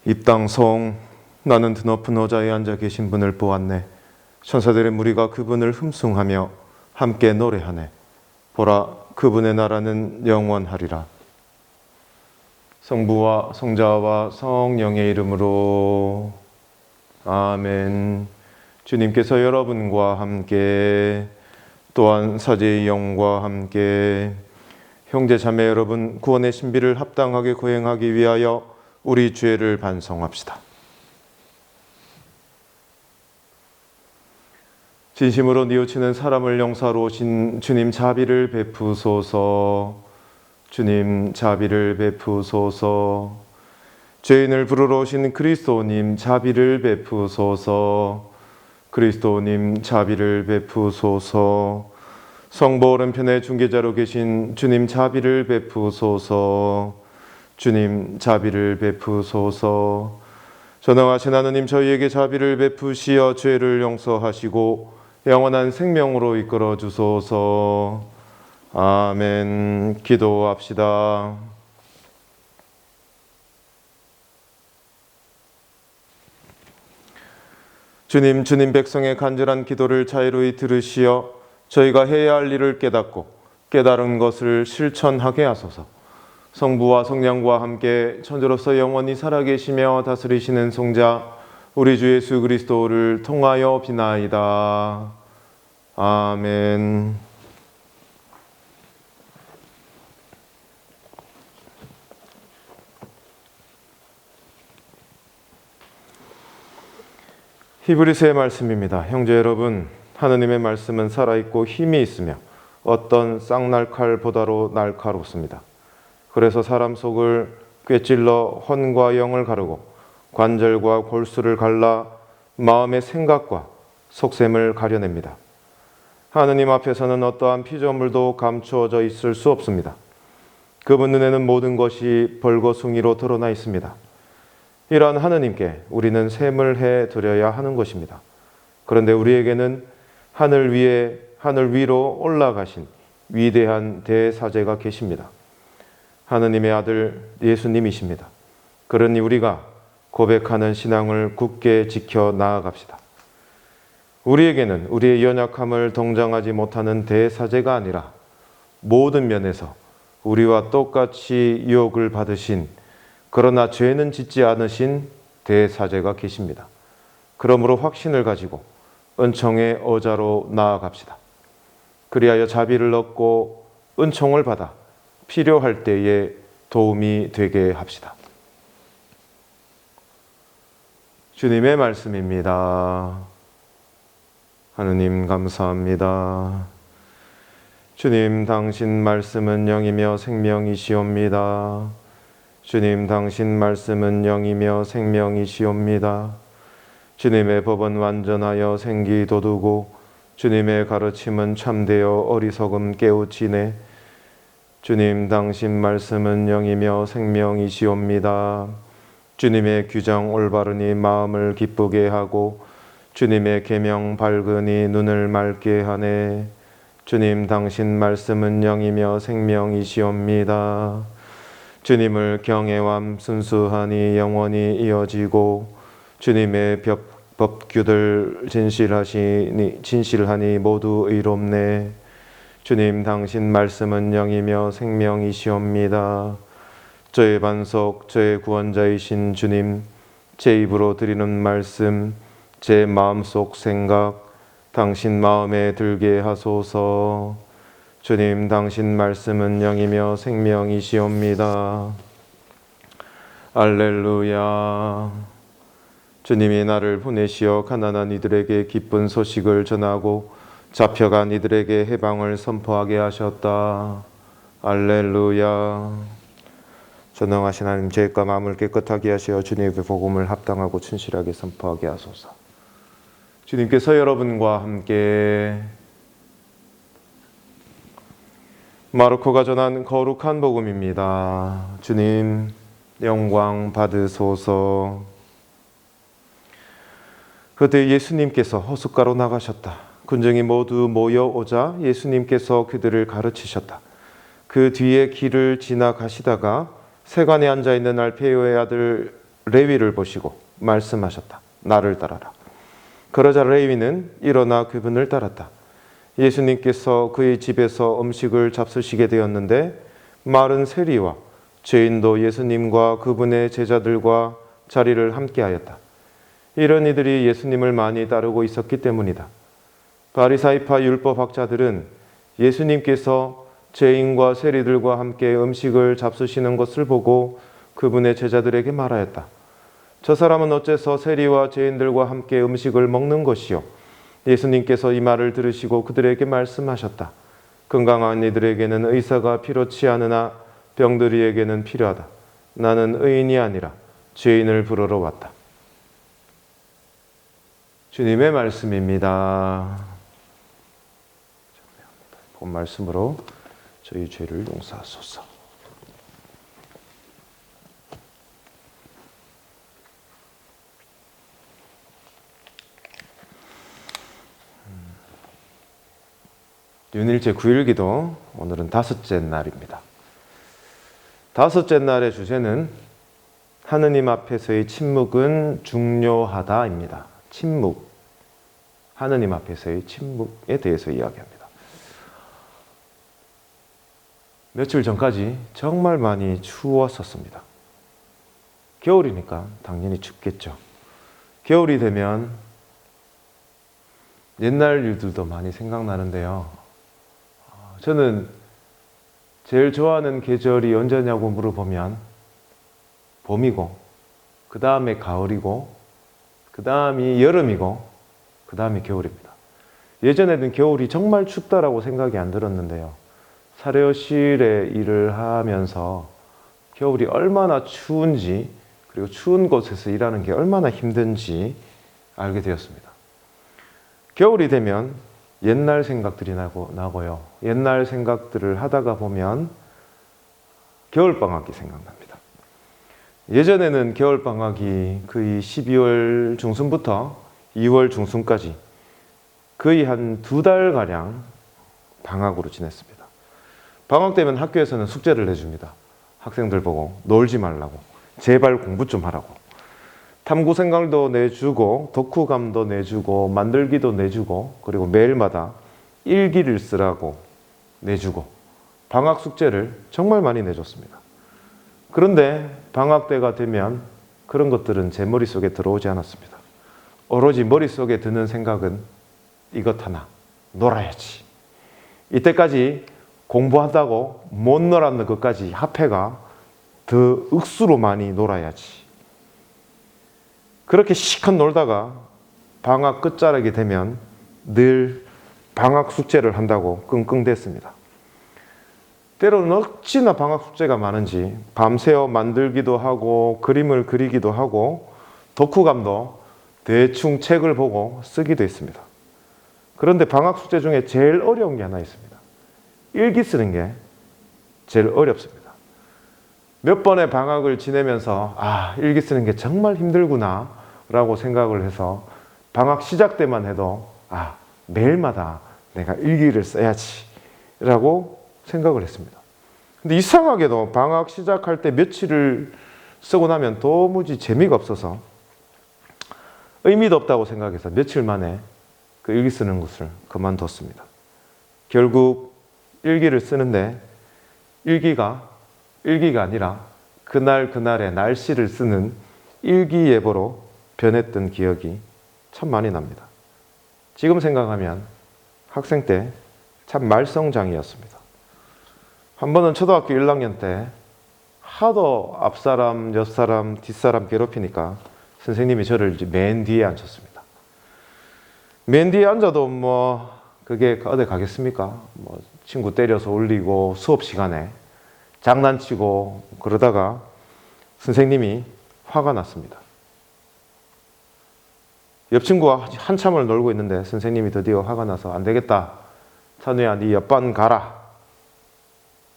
입당성 나는 드높은 의자에 앉아 계신 분을 보았네. 천사들의 무리가 그분을 흠숭하며 함께 노래하네. 보라, 그분의 나라는 영원하리라. 성부와 성자와 성령의 이름으로 아멘. 주님께서 여러분과 함께 또한 사제의 영과 함께 형제 자매 여러분, 구원의 신비를 합당하게 거행하기 위하여 우리 죄를 반성합시다. 진심으로 뉘우치는 사람을 용서하신 주님 자비를 베푸소서. 주님 자비를 베푸소서. 죄인을 부르러 오신 그리스도님 자비를 베푸소서. 그리스도님 자비를 베푸소서. 성보 오른편에 중개자로 계신 주님 자비를 베푸소서. 주님 자비를 베푸소서. 전능하신 하느님 저희에게 자비를 베푸시어 죄를 용서하시고 영원한 생명으로 이끌어 주소서. 아멘. 기도합시다. 주님 백성의 간절한 기도를 자유로이 들으시어 저희가 해야 할 일을 깨닫고 깨달은 것을 실천하게 하소서. 성부와 성령과 함께 천주로서 영원히 살아계시며 다스리시는 성자 우리 주 예수 그리스도를 통하여 비나이다. 아멘. 히브리서의 말씀입니다. 형제 여러분, 하느님의 말씀은 살아있고 힘이 있으며 어떤 쌍날칼보다도 날카롭습니다. 그래서 사람 속을 꿰찔러 혼과 영을 가르고 관절과 골수를 갈라 마음의 생각과 속셈을 가려냅니다. 하느님 앞에서는 어떠한 피조물도 감추어져 있을 수 없습니다. 그분 눈에는 모든 것이 벌거숭이로 드러나 있습니다. 이러한 하느님께 우리는 샘을 해 드려야 하는 것입니다. 그런데 우리에게는 하늘 위로 올라가신 위대한 대사제가 계십니다. 하느님의 아들 예수님이십니다. 그러니 우리가 고백하는 신앙을 굳게 지켜 나아갑시다. 우리에게는 우리의 연약함을 동정하지 못하는 대사제가 아니라 모든 면에서 우리와 똑같이 유혹을 받으신 그러나 죄는 짓지 않으신 대사제가 계십니다. 그러므로 확신을 가지고 은총의 어자로 나아갑시다. 그리하여 자비를 얻고 은총을 받아 필요할 때에 도움이 되게 합시다. 주님의 말씀입니다. 하느님 감사합니다. 주님 당신 말씀은 영이며 생명이시옵니다. 주님 당신 말씀은 영이며 생명이시옵니다. 주님의 법은 완전하여 생기 돋우고 주님의 가르침은 참되어 어리석음 깨우치네. 주님 당신 말씀은 영이며 생명이시옵니다. 주님의 규정 올바르니 마음을 기쁘게 하고 주님의 계명 밝으니 눈을 맑게 하네. 주님 당신 말씀은 영이며 생명이시옵니다. 주님을 경외함 순수하니 영원히 이어지고 주님의 법규들 진실하니 모두 의롭네. 주님 당신 말씀은 영이며 생명이시옵니다. 저의 반석, 저의 구원자이신 주님, 제 입으로 드리는 말씀, 제 마음속 생각, 당신 마음에 들게 하소서. 주님 당신 말씀은 영이며 생명이시옵니다. 알렐루야. 주님이 나를 보내시어 가난한 이들에게 기쁜 소식을 전하고 잡혀간 이들에게 해방을 선포하게 하셨다. 알렐루야. 전능하신 하나님, 죄과 마음을 깨끗하게 하시어 주님의 복음을 합당하고 충실하게 선포하게 하소서. 주님께서 여러분과 함께 마르코가 전한 거룩한 복음입니다. 주님 영광 받으소서. 그때 예수님께서 호숫가로 나가셨다. 군중이 모두 모여오자 예수님께서 그들을 가르치셨다. 그 뒤에 길을 지나가시다가 세관에 앉아있는 알페오의 아들 레위를 보시고 말씀하셨다. 나를 따라라. 그러자 레위는 일어나 그분을 따랐다. 예수님께서 그의 집에서 음식을 잡수시게 되었는데 마른 세리와 죄인도 예수님과 그분의 제자들과 자리를 함께하였다. 이런 이들이 예수님을 많이 따르고 있었기 때문이다. 바리사이파 율법학자들은 예수님께서 죄인과 세리들과 함께 음식을 잡수시는 것을 보고 그분의 제자들에게 말하였다. 저 사람은 어째서 세리와 죄인들과 함께 음식을 먹는 것이요? 예수님께서 이 말을 들으시고 그들에게 말씀하셨다. 건강한 이들에게는 의사가 필요치 않으나 병들이에게는 필요하다. 나는 의인이 아니라 죄인을 부르러 왔다. 주님의 말씀입니다. 본 말씀으로 저희 죄를 용서하소서. 윤일제 9일기도 오늘은 다섯째 날입니다. 다섯째 날의 주제는 하느님 앞에서의 침묵은 중요하다입니다. 침묵, 하느님 앞에서의 침묵에 대해서 이야기합니다. 며칠 전까지 정말 많이 추웠었습니다. 겨울이니까 당연히 춥겠죠. 겨울이 되면 옛날 일들도 많이 생각나는데요. 저는 제일 좋아하는 계절이 언제냐고 물어보면 봄이고, 그 다음에 가을이고, 그 다음이 여름이고, 그 다음이 겨울입니다. 예전에는 겨울이 정말 춥다라고 생각이 안 들었는데요. 사료실에 일을 하면서 겨울이 얼마나 추운지, 그리고 추운 곳에서 일하는 게 얼마나 힘든지 알게 되었습니다. 겨울이 되면 옛날 생각들이 나고요. 옛날 생각들을 하다가 보면 겨울방학이 생각납니다. 예전에는 겨울방학이 거의 12월 중순부터 2월 중순까지 거의 한 2달가량 방학으로 지냈습니다. 방학 때면 학교에서는 숙제를 내줍니다. 학생들 보고 놀지 말라고, 제발 공부 좀 하라고. 탐구생활도 내주고, 독후감도 내주고, 만들기도 내주고, 그리고 매일마다 일기를 쓰라고 내주고, 방학 숙제를 정말 많이 내줬습니다. 그런데 방학 때가 되면 그런 것들은 제 머릿속에 들어오지 않았습니다. 오로지 머릿속에 드는 생각은 이것 하나, 놀아야지. 이때까지 공부한다고 못 놀았는 것까지 합해가 더 억수로 많이 놀아야지. 그렇게 시컷 놀다가 방학 끝자락이 되면 늘 방학 숙제를 한다고 끙끙댔습니다. 때로는 어찌나 방학 숙제가 많은지 밤새워 만들기도 하고 그림을 그리기도 하고 독후감도 대충 책을 보고 쓰기도 했습니다. 그런데 방학 숙제 중에 제일 어려운 게 하나 있습니다. 일기 쓰는 게 제일 어렵습니다. 몇 번의 방학을 지내면서 일기 쓰는 게 정말 힘들구나 라고 생각을 해서 방학 시작 때만 해도 매일마다 내가 일기를 써야지 라고 생각을 했습니다. 근데 이상하게도 방학 시작할 때 며칠을 쓰고 나면 도무지 재미가 없어서 의미도 없다고 생각해서 며칠 만에 그 일기 쓰는 것을 그만뒀습니다. 결국 일기를 쓰는데 일기가 아니라 그날의 날씨를 쓰는 일기예보로 변했던 기억이 참 많이 납니다. 지금 생각하면 학생 때 참 말썽장이었습니다. 한 번은 초등학교 1학년 때 하도 앞사람, 옆사람, 뒷사람 괴롭히니까 선생님이 저를 이제 맨 뒤에 앉혔습니다. 맨 뒤에 앉아도 그게 어디 가겠습니까? 친구 때려서 올리고 수업 시간에 장난치고 그러다가 선생님이 화가 났습니다. 옆 친구와 한참을 놀고 있는데 선생님이 드디어 화가 나서 안 되겠다. 찬우야, 네 옆반 가라.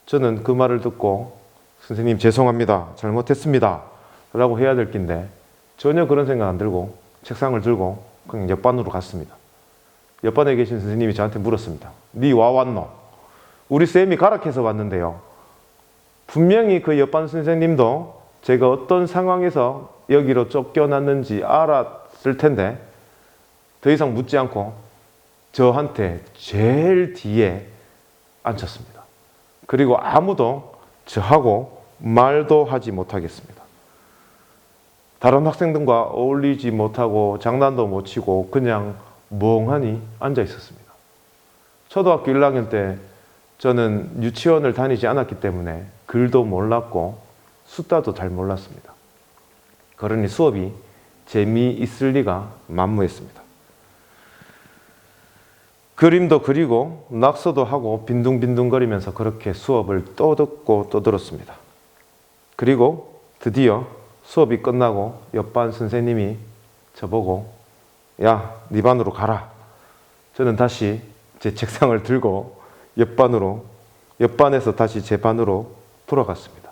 저는 그 말을 듣고 선생님 죄송합니다. 잘못했습니다. 라고 해야 될 낀데 전혀 그런 생각 안 들고 책상을 들고 그냥 옆반으로 갔습니다. 옆반에 계신 선생님이 저한테 물었습니다. 네 와 왔노? 우리 쌤이 가락해서 왔는데요. 분명히 그 옆반 선생님도 제가 어떤 상황에서 여기로 쫓겨났는지 알았을 텐데 더 이상 묻지 않고 저한테 제일 뒤에 앉혔습니다. 그리고 아무도 저하고 말도 하지 못하겠습니다. 다른 학생들과 어울리지 못하고 장난도 못 치고 그냥 멍하니 앉아 있었습니다. 초등학교 1학년 때 저는 유치원을 다니지 않았기 때문에 글도 몰랐고 숫자도 잘 몰랐습니다. 그러니 수업이 재미있을 리가 만무했습니다. 그림도 그리고 낙서도 하고 빈둥빈둥거리면서 그렇게 수업을 또 듣고 또 들었습니다. 그리고 드디어 수업이 끝나고 옆반 선생님이 저보고 야, 네 반으로 가라. 저는 다시 제 책상을 들고 옆반에서 다시 제 반으로 돌아갔습니다.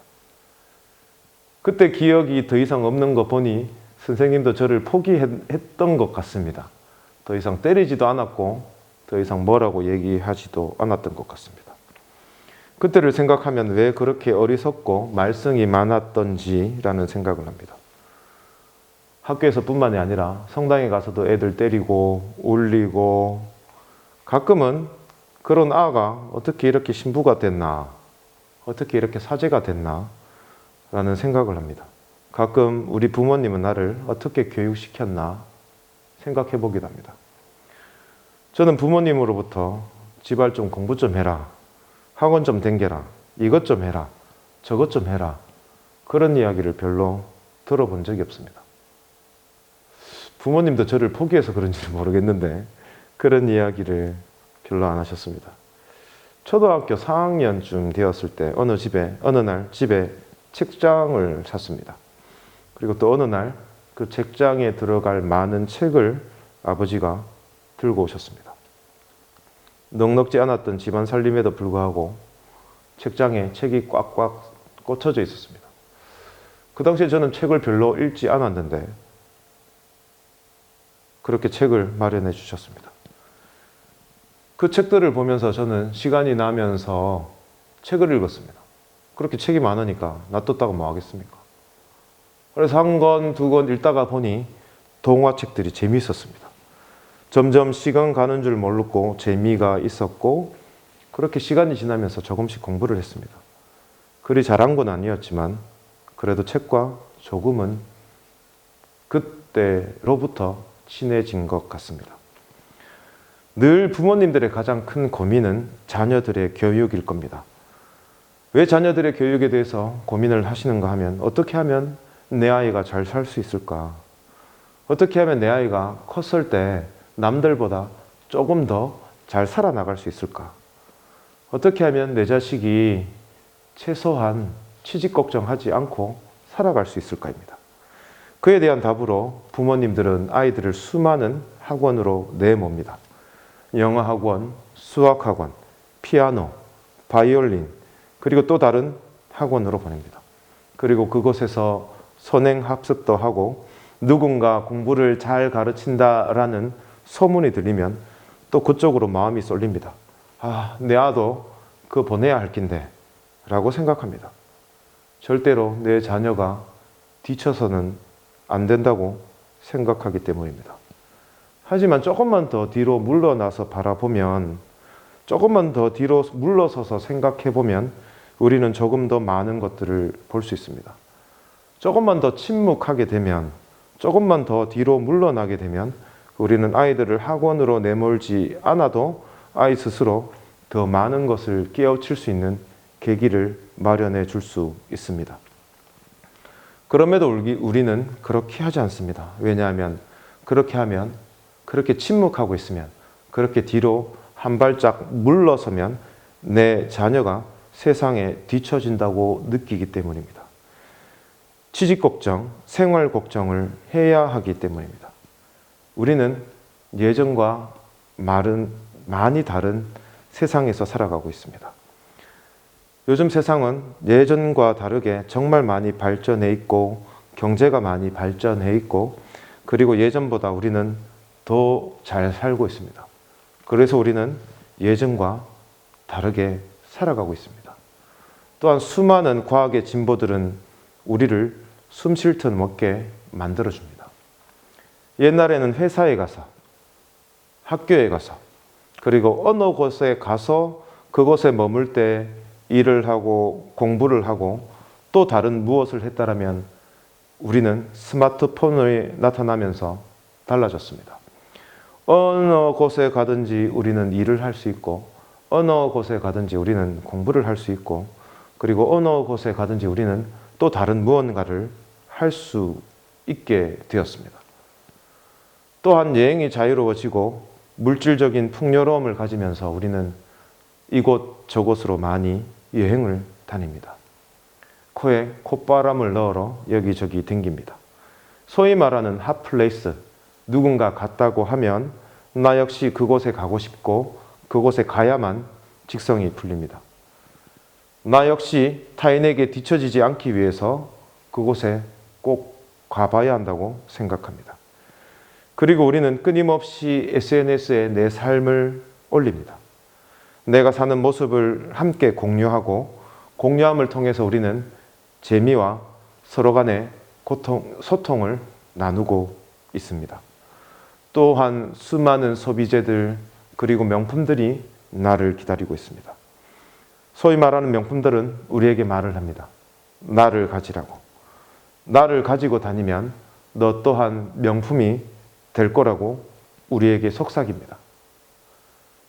그때 기억이 더 이상 없는 거 보니 선생님도 저를 포기했던 것 같습니다. 더 이상 때리지도 않았고 더 이상 뭐라고 얘기하지도 않았던 것 같습니다. 그때를 생각하면 왜 그렇게 어리석고 말썽이 많았던지라는 생각을 합니다. 학교에서 뿐만이 아니라 성당에 가서도 애들 때리고 울리고 가끔은 그런 아가 어떻게 이렇게 신부가 됐나, 어떻게 이렇게 사제가 됐나 라는 생각을 합니다. 가끔 우리 부모님은 나를 어떻게 교육시켰나 생각해 보기도 합니다. 저는 부모님으로부터 제발 좀 공부 좀 해라, 학원 좀 댕겨라, 이것 좀 해라, 저것 좀 해라 그런 이야기를 별로 들어본 적이 없습니다. 부모님도 저를 포기해서 그런지는 모르겠는데 그런 이야기를 별로 안 하셨습니다. 초등학교 4학년쯤 되었을 때 어느 날 집에 책장을 샀습니다. 그리고 또 어느 날 그 책장에 들어갈 많은 책을 아버지가 들고 오셨습니다. 넉넉지 않았던 집안 살림에도 불구하고 책장에 책이 꽉꽉 꽂혀져 있었습니다. 그 당시에 저는 책을 별로 읽지 않았는데 그렇게 책을 마련해 주셨습니다. 그 책들을 보면서 저는 시간이 나면서 책을 읽었습니다. 그렇게 책이 많으니까 놔뒀다가 뭐 하겠습니까? 그래서 한 권, 두 권 읽다가 보니 동화책들이 재미있었습니다. 점점 시간 가는 줄 모르고 재미가 있었고 그렇게 시간이 지나면서 조금씩 공부를 했습니다. 그리 잘한 건 아니었지만 그래도 책과 조금은 그때로부터 친해진 것 같습니다. 늘 부모님들의 가장 큰 고민은 자녀들의 교육일 겁니다. 왜 자녀들의 교육에 대해서 고민을 하시는가 하면 어떻게 하면 내 아이가 잘 살 수 있을까? 어떻게 하면 내 아이가 컸을 때 남들보다 조금 더 잘 살아나갈 수 있을까? 어떻게 하면 내 자식이 최소한 취직 걱정하지 않고 살아갈 수 있을까입니다. 그에 대한 답으로 부모님들은 아이들을 수많은 학원으로 내모입니다. 영어 학원, 수학 학원, 피아노, 바이올린, 그리고 또 다른 학원으로 보냅니다. 그리고 그곳에서 선행학습도 하고 누군가 공부를 잘 가르친다라는 소문이 들리면 또 그쪽으로 마음이 쏠립니다. 아, 내 아도 그거 보내야 할 낀데 라고 생각합니다. 절대로 내 자녀가 뒤쳐서는 안 된다고 생각하기 때문입니다. 하지만 조금만 더 뒤로 물러나서 바라보면, 조금만 더 뒤로 물러서서 생각해보면 우리는 조금 더 많은 것들을 볼 수 있습니다. 조금만 더 침묵하게 되면, 조금만 더 뒤로 물러나게 되면 우리는 아이들을 학원으로 내몰지 않아도 아이 스스로 더 많은 것을 깨우칠 수 있는 계기를 마련해 줄 수 있습니다. 그럼에도 우리는 그렇게 하지 않습니다. 왜냐하면 그렇게 침묵하고 있으면, 그렇게 뒤로 한 발짝 물러서면 내 자녀가 세상에 뒤처진다고 느끼기 때문입니다. 취직 걱정, 생활 걱정을 해야 하기 때문입니다. 우리는 예전과 많이 다른 세상에서 살아가고 있습니다. 요즘 세상은 예전과 다르게 정말 많이 발전해 있고 경제가 많이 발전해 있고 그리고 예전보다 우리는 더 잘 살고 있습니다. 그래서 우리는 예전과 다르게 살아가고 있습니다. 또한 수많은 과학의 진보들은 우리를 숨 쉴 틈 없게 만들어줍니다. 옛날에는 회사에 가서, 학교에 가서, 그리고 어느 곳에 가서 그곳에 머물 때 일을 하고 공부를 하고 또 다른 무엇을 했다라면 우리는 스마트폰에 나타나면서 달라졌습니다. 어느 곳에 가든지 우리는 일을 할 수 있고, 어느 곳에 가든지 우리는 공부를 할 수 있고, 그리고 어느 곳에 가든지 우리는 또 다른 무언가를 할 수 있게 되었습니다. 또한 여행이 자유로워지고 물질적인 풍요로움을 가지면서 우리는 이곳 저곳으로 많이 여행을 다닙니다. 코에 콧바람을 넣으러 여기저기 댕깁니다. 소위 말하는 핫플레이스, 누군가 갔다고 하면 나 역시 그곳에 가고 싶고 그곳에 가야만 직성이 풀립니다. 나 역시 타인에게 뒤처지지 않기 위해서 그곳에 꼭 가봐야 한다고 생각합니다. 그리고 우리는 끊임없이 SNS에 내 삶을 올립니다. 내가 사는 모습을 함께 공유하고 공유함을 통해서 우리는 재미와 서로 간의 소통을 나누고 있습니다. 또한 수많은 소비재들 그리고 명품들이 나를 기다리고 있습니다. 소위 말하는 명품들은 우리에게 말을 합니다. 나를 가지라고. 나를 가지고 다니면 너 또한 명품이 될 거라고 우리에게 속삭입니다.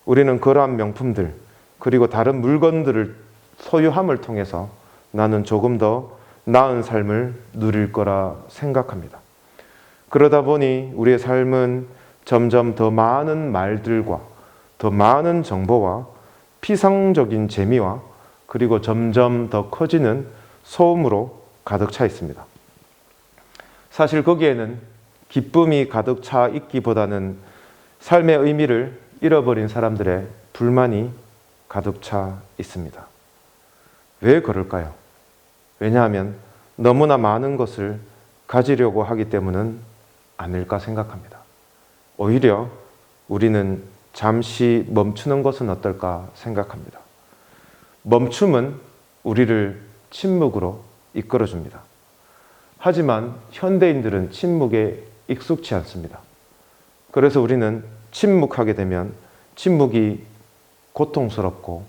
우리는 그러한 명품들 그리고 다른 물건들을 소유함을 통해서 나는 조금 더 나은 삶을 누릴 거라 생각합니다. 그러다 보니 우리의 삶은 점점 더 많은 말들과 더 많은 정보와 피상적인 재미와 그리고 점점 더 커지는 소음으로 가득 차 있습니다. 사실 거기에는 기쁨이 가득 차 있기보다는 삶의 의미를 잃어버린 사람들의 불만이 가득 차 있습니다. 왜 그럴까요? 왜냐하면 너무나 많은 것을 가지려고 하기 때문은 아닐까 생각합니다. 오히려 우리는 잠시 멈추는 것은 어떨까 생각합니다. 멈춤은 우리를 침묵으로 이끌어줍니다. 하지만 현대인들은 침묵에 익숙치 않습니다. 그래서 우리는 침묵하게 되면 침묵이 고통스럽고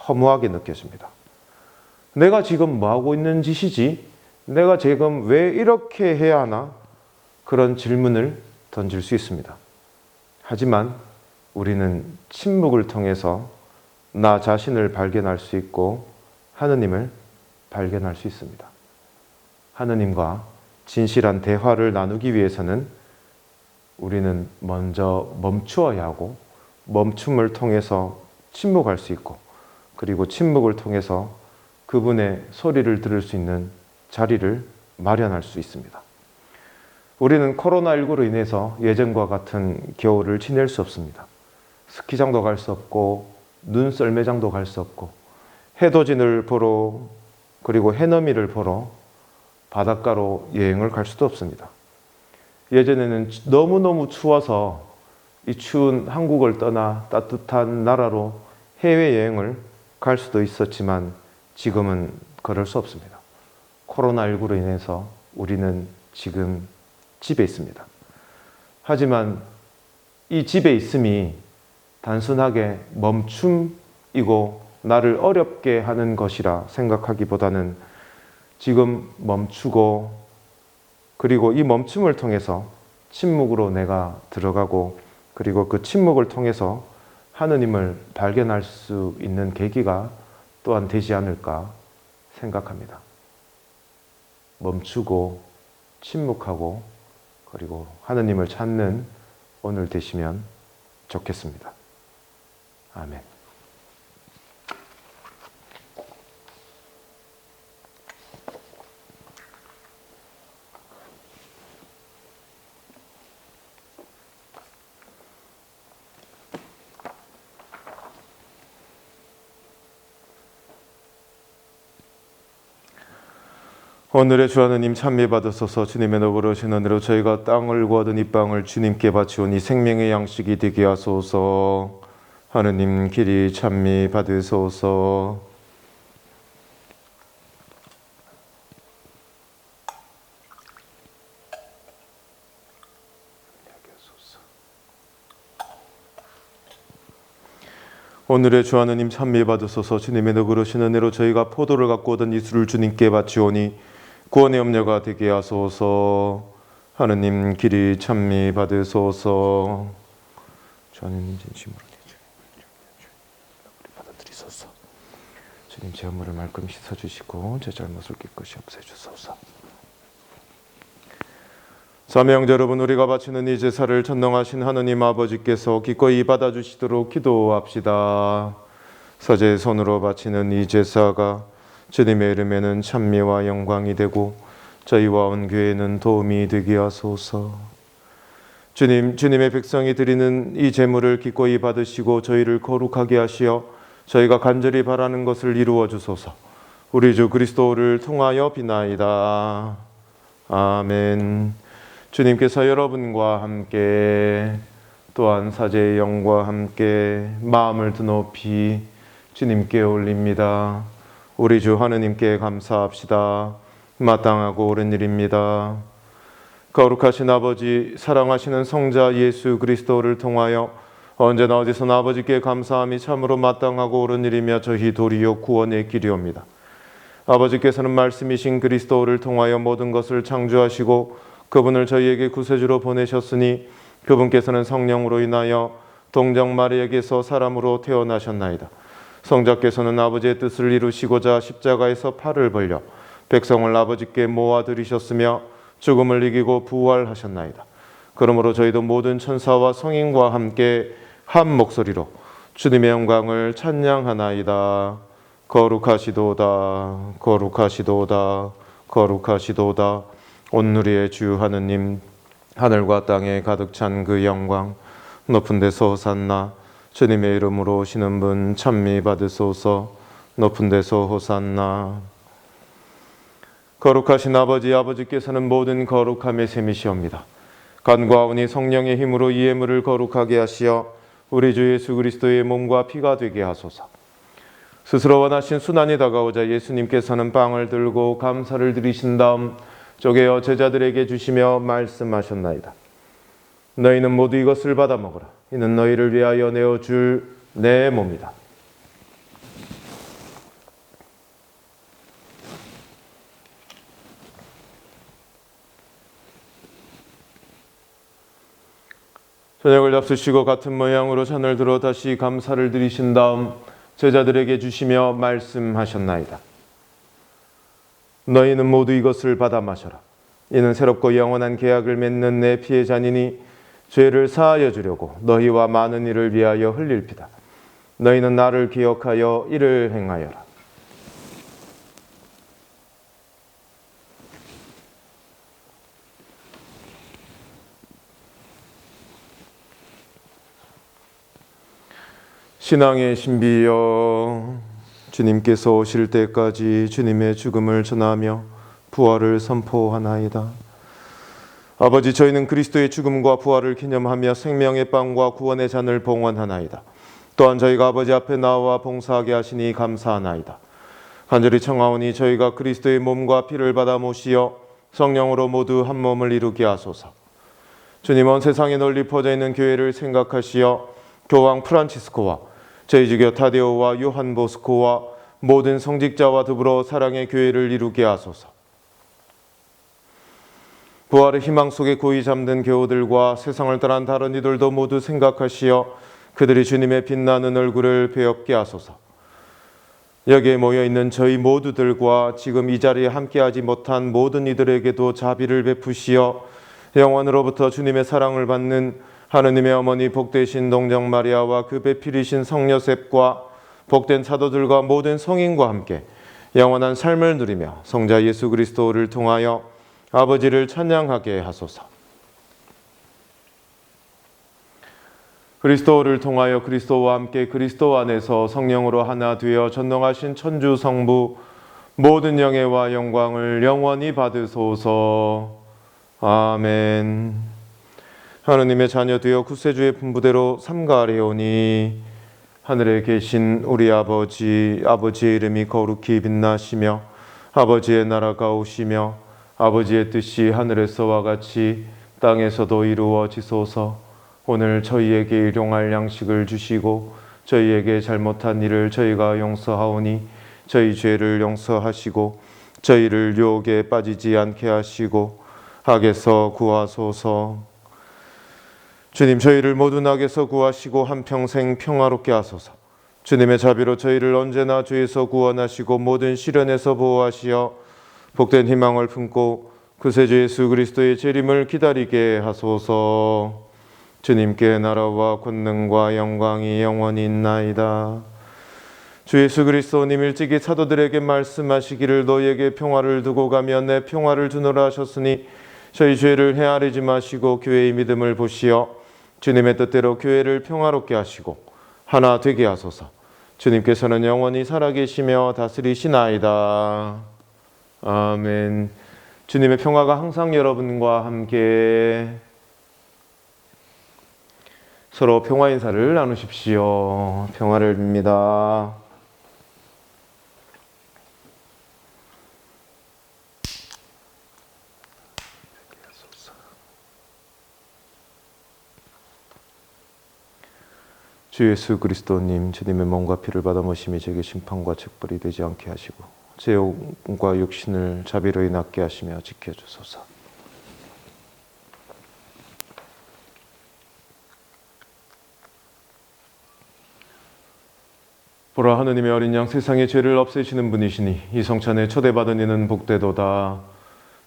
허무하게 느껴집니다. 내가 지금 뭐하고 있는 짓이지? 내가 지금 왜 이렇게 해야 하나? 그런 질문을 던질 수 있습니다. 하지만 우리는 침묵을 통해서 나 자신을 발견할 수 있고 하느님을 발견할 수 있습니다. 하느님과 진실한 대화를 나누기 위해서는 우리는 먼저 멈추어야 하고 멈춤을 통해서 침묵할 수 있고 그리고 침묵을 통해서 그분의 소리를 들을 수 있는 자리를 마련할 수 있습니다. 우리는 코로나19로 인해서 예전과 같은 겨울을 지낼 수 없습니다. 스키장도 갈 수 없고 눈썰매장도 갈 수 없고 해돋이를 보러 그리고 해넘이를 보러 바닷가로 여행을 갈 수도 없습니다. 예전에는 너무너무 추워서 이 추운 한국을 떠나 따뜻한 나라로 해외여행을 갈 수도 있었지만 지금은 그럴 수 없습니다. 코로나19로 인해서 우리는 지금 집에 있습니다. 하지만 이 집에 있음이 단순하게 멈춤이고 나를 어렵게 하는 것이라 생각하기보다는 지금 멈추고 그리고 이 멈춤을 통해서 침묵으로 내가 들어가고 그리고 그 침묵을 통해서 하느님을 발견할 수 있는 계기가 또한 되지 않을까 생각합니다. 멈추고 침묵하고 그리고 하느님을 찾는 오늘 되시면 좋겠습니다. 아멘. 오늘의 주 하느님 찬미 받으소서. 주님의 너그러우신 은혜로 저희가 땅을 구하던 이 빵을 주님께 바치오니 생명의 양식이 되게 하소서. 하느님 길이 찬미 받으소서. 오늘의 주 하느님 찬미 받으소서. 주님의 너그러신 은혜로 저희가 포도를 갖고 오던 이술을 주님께 바치오니 구원의 염려가 되게 하소서. 하느님 길이 찬미 받으소서. 주 하느님 진심으로 받아들이소서. 주님 제 허물을 말끔 씻어주시고 제 잘못을 깨끗이 없애주소서. 자매형제 여러분, 우리가 바치는 이 제사를 전능하신 하느님 아버지께서 기꺼이 받아주시도록 기도합시다. 사제의 손으로 바치는 이 제사가 주님의 이름에는 찬미와 영광이 되고 저희와 온 교회는 도움이 되게 하소서. 주님의 백성이 드리는 이 제물을 기꺼이 받으시고 저희를 거룩하게 하시어 저희가 간절히 바라는 것을 이루어 주소서. 우리 주 그리스도를 통하여 비나이다. 아멘. 주님께서 여러분과 함께 또한 사제의 영과 함께 마음을 드높이 주님께 올립니다. 우리 주 하느님께 감사합시다. 마땅하고 옳은 일입니다. 거룩하신 아버지, 사랑하시는 성자 예수 그리스도를 통하여 언제나 어디서나 아버지께 감사함이 참으로 마땅하고 옳은 일이며 저희 도리요 구원의 길이옵니다. 아버지께서는 말씀이신 그리스도를 통하여 모든 것을 창조하시고 그분을 저희에게 구세주로 보내셨으니 그분께서는 성령으로 인하여 동정 마리아에게서 사람으로 태어나셨나이다. 성자께서는 아버지의 뜻을 이루시고자 십자가에서 팔을 벌려 백성을 아버지께 모아들이셨으며 죽음을 이기고 부활하셨나이다. 그러므로 저희도 모든 천사와 성인과 함께 한 목소리로 주님의 영광을 찬양하나이다. 거룩하시도다, 거룩하시도다, 거룩하시도다. 온누리의 주 하느님, 하늘과 땅에 가득 찬 그 영광, 높은 데서 호산나. 주님의 이름으로 오시는 분 찬미 받으소서. 높은 데서 호산나. 거룩하신 아버지, 아버지께서는 모든 거룩함의 셈이시옵니다. 간과하오니 성령의 힘으로 이 예물을 거룩하게 하시어 우리 주 예수 그리스도의 몸과 피가 되게 하소서. 스스로 원하신 순환이 다가오자 예수님께서는 빵을 들고 감사를 드리신 다음 쪼개어 제자들에게 주시며 말씀하셨나이다. 너희는 모두 이것을 받아 먹으라. 이는 너희를 위하여 내어줄 내 몸이다. 저녁을 잡수시고 같은 모양으로 잔을 들어 다시 감사를 드리신 다음 제자들에게 주시며 말씀하셨나이다. 너희는 모두 이것을 받아 마셔라. 이는 새롭고 영원한 계약을 맺는 내 피의 잔이니 죄를 사하여 주려고 너희와 많은 이를 위하여 흘릴 피다. 너희는 나를 기억하여 이를 행하여라. 신앙의 신비여, 주님께서 오실 때까지 주님의 죽음을 전하며 부활을 선포하나이다. 아버지, 저희는 그리스도의 죽음과 부활을 기념하며 생명의 빵과 구원의 잔을 봉헌하나이다. 또한 저희가 아버지 앞에 나와 봉사하게 하시니 감사하나이다. 간절히 청하오니 저희가 그리스도의 몸과 피를 받아 모시어 성령으로 모두 한 몸을 이루게 하소서. 주님, 온 세상에 널리 퍼져 있는 교회를 생각하시어 교황 프란치스코와 저희 주교 타데오와 요한 보스코와 모든 성직자와 더불어 사랑의 교회를 이루게 하소서. 부활의 희망 속에 고이 잠든 교우들과 세상을 떠난 다른 이들도 모두 생각하시어 그들이 주님의 빛나는 얼굴을 배웁게 하소서. 여기에 모여있는 저희 모두들과 지금 이 자리에 함께하지 못한 모든 이들에게도 자비를 베푸시어 영원으로부터 주님의 사랑을 받는 하느님의 어머니 복되신 동정 마리아와 그 배필이신 성 요셉과 복된 사도들과 모든 성인과 함께 영원한 삶을 누리며 성자 예수 그리스도를 통하여 아버지를 찬양하게 하소서. 그리스도를 통하여 그리스도와 함께 그리스도 안에서 성령으로 하나 되어 전능하신 천주 성부 모든 영예와 영광을 영원히 받으소서. 아멘. 하느님의 자녀 되어 구세주의 분부대로 삼가하려니 하늘에 계신 우리 아버지, 아버지의 이름이 거룩히 빛나시며 아버지의 나라가 오시며 아버지의 뜻이 하늘에서와 같이 땅에서도 이루어지소서. 오늘 저희에게 일용할 양식을 주시고 저희에게 잘못한 일을 저희가 용서하오니 저희 죄를 용서하시고 저희를 유혹에 빠지지 않게 하시고 악에서 구하소서. 주님, 저희를 모든 악에서 구하시고 한평생 평화롭게 하소서. 주님의 자비로 저희를 언제나 죄에서 구원하시고 모든 시련에서 보호하시어 복된 희망을 품고 구세주 예수 그리스도의 재림을 기다리게 하소서. 주님께 나라와 권능과 영광이 영원히 있나이다. 주 예수 그리스도님 일찍이 사도들에게 말씀하시기를 너희에게 평화를 두고 가며 내 평화를 주노라 하셨으니 저희 죄를 헤아리지 마시고 교회의 믿음을 보시어 주님의 뜻대로 교회를 평화롭게 하시고 하나 되게 하소서. 주님께서는 영원히 살아계시며 다스리시나이다. 아멘. 주님의 평화가 항상 여러분과 함께. 서로 평화 인사를 나누십시오. 평화를 빕니다. 주 예수 그리스도님, 주님의 몸과 피를 받아 모심이 제게 심판과 책벌이 되지 않게 하시고 제 영과 육신을 자비로이 낫게 하시며 지켜주소서. 보라, 하느님의 어린 양, 세상의 죄를 없애시는 분이시니 이 성찬에 초대받은 이는 복되도다.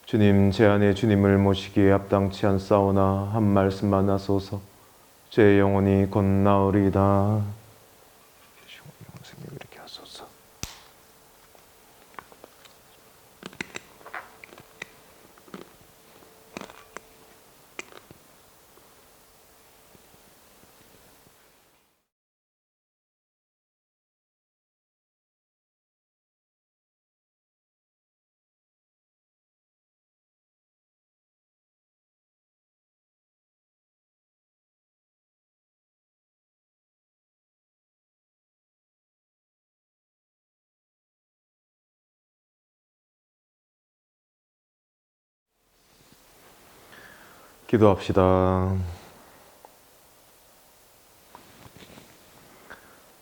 주님, 제 안에 주님을 모시기에 합당치 않사오나 한 말씀만 하소서. 제 영혼이 곧나오리이다. 영생님 이렇게 하소서. 기도합시다.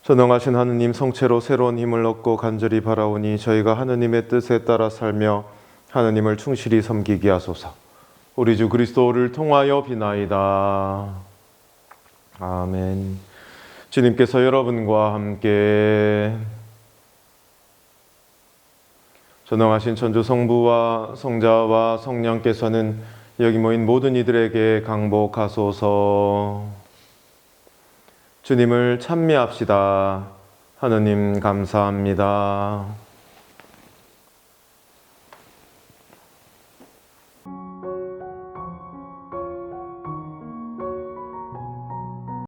전능하신 하느님, 성체로 새로운 힘을 얻고 간절히 바라오니 저희가 하느님의 뜻에 따라 살며 하느님을 충실히 섬기게 하소서. 우리 주 그리스도를 통하여 비나이다. 아멘. 주님께서 여러분과 함께. 전능하신 천주 성부와 성자와 성령께서는 여기 모인 모든 이들에게 강복하소서. 주님을 찬미합시다. 하느님 감사합니다.